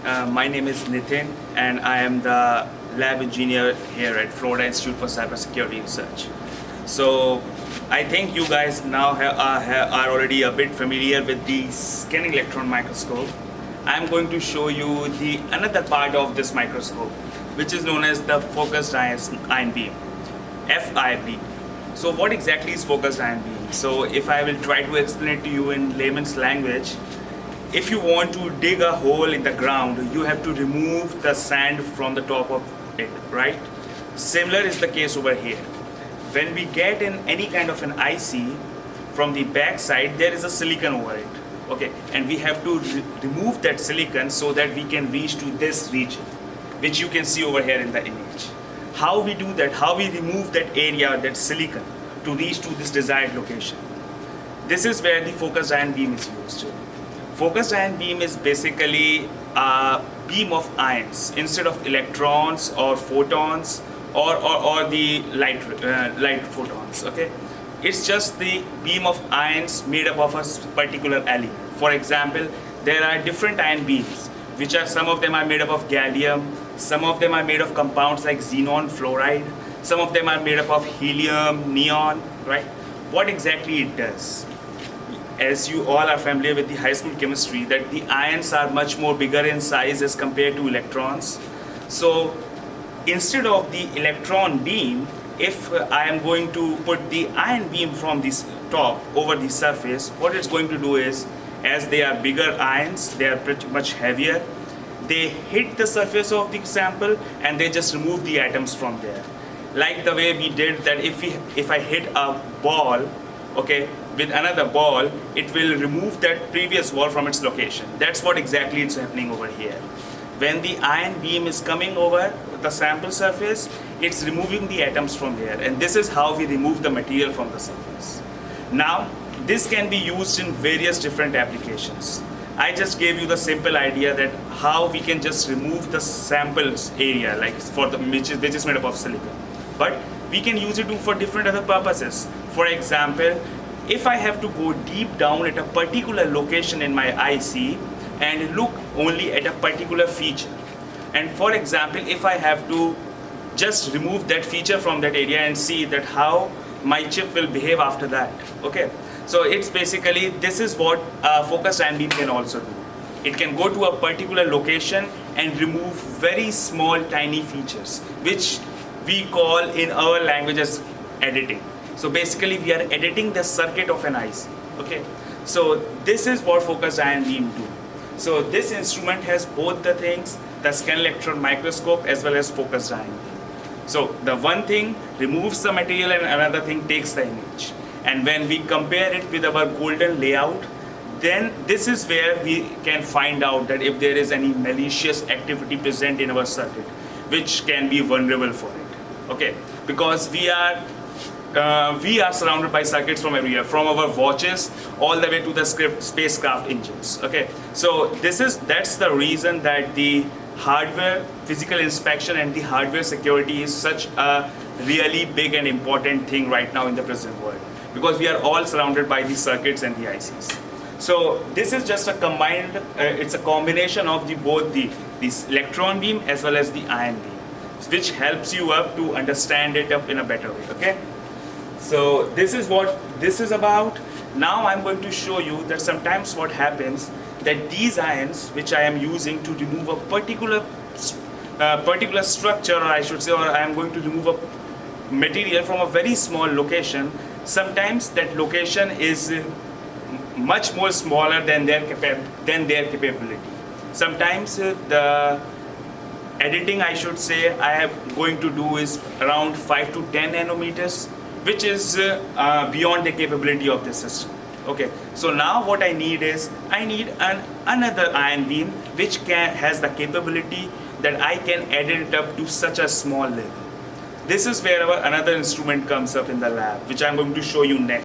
My name is Nitin and I am the lab engineer here at Florida Institute for Cybersecurity Research. So I think you guys now are already a bit familiar with the scanning electron microscope. I'm going to show you the another part of this microscope, which is known as the focused ion beam, FIB. So what exactly is focused ion beam? So if I will try to explain it to you in layman's language, if you want to dig a hole in the ground, you have to remove the sand from the top of it, right? Similar is the case over here. When we get in any kind of an IC, from the back side there is a silicon over it, okay, and we have to remove that silicon so that we can reach to this region, which you can see over here in the image. How we do that, how we remove that area, that silicon, to reach to this desired location. This is where the focused ion beam is used. Focused ion beam is basically a beam of ions instead of electrons or photons or the light photons, okay? It's just the beam of ions made up of a particular element. For example, there are different ion beams, which are, some of them are made up of gallium, some of them are made of compounds like xenon, fluoride, some of them are made up of helium, neon, right? What exactly it does? As you all are familiar with the high school chemistry, that the ions are much more bigger in size as compared to electrons. So instead of the electron beam, if I am going to put the ion beam from this top over the surface, what it's going to do is, as they are bigger ions, they are pretty much heavier, they hit the surface of the sample and they just remove the atoms from there. Like the way we did that, if I hit a ball, okay, with another ball, it will remove that previous ball from its location. That's what exactly is happening over here. When the ion beam is coming over the sample surface, it's removing the atoms from there, and this is how we remove the material from the surface. Now, this can be used in various different applications. I just gave you the simple idea that how we can just remove the samples area, like for the which is made up of silicon. But we can use it for different other purposes. For example, if I have to go deep down at a particular location in my IC and look only at a particular feature, and for example, if I have to just remove that feature from that area and see that how my chip will behave after that, okay? So it's basically, this is what focused ion beam can also do. It can go to a particular location and remove very small tiny features, which we call in our language as editing. So basically we are editing the circuit of an IC, okay? So this is what focused ion beam do. So this instrument has both the things, the scanning electron microscope as well as focused ion beam. So the one thing removes the material and another thing takes the image. And when we compare it with our golden layout, then this is where we can find out that if there is any malicious activity present in our circuit, which can be vulnerable for it, okay? Because we are surrounded by circuits from everywhere, from our watches all the way to the spacecraft engines, okay? So that's the reason that the hardware physical inspection and the hardware security is such a really big and important thing right now in the present world, because we are all surrounded by the circuits and the ICs. So this is just a combined, it's a combination of both this electron beam as well as the ion beam, which helps you up to understand it up in a better way, okay? So this is what this is about. Now I'm going to show you that sometimes what happens, that these ions which I am using to remove a particular structure, or I should say, or I am going to remove a material from a very small location, sometimes that location is much more smaller than their capability. Sometimes the editing, I should say, I am going to do is around 5 to 10 nanometers, which is beyond the capability of the system. Okay, so now what I need is, I need another ion beam which has the capability that I can edit it up to such a small level. This is where our another instrument comes up in the lab, which I'm going to show you next.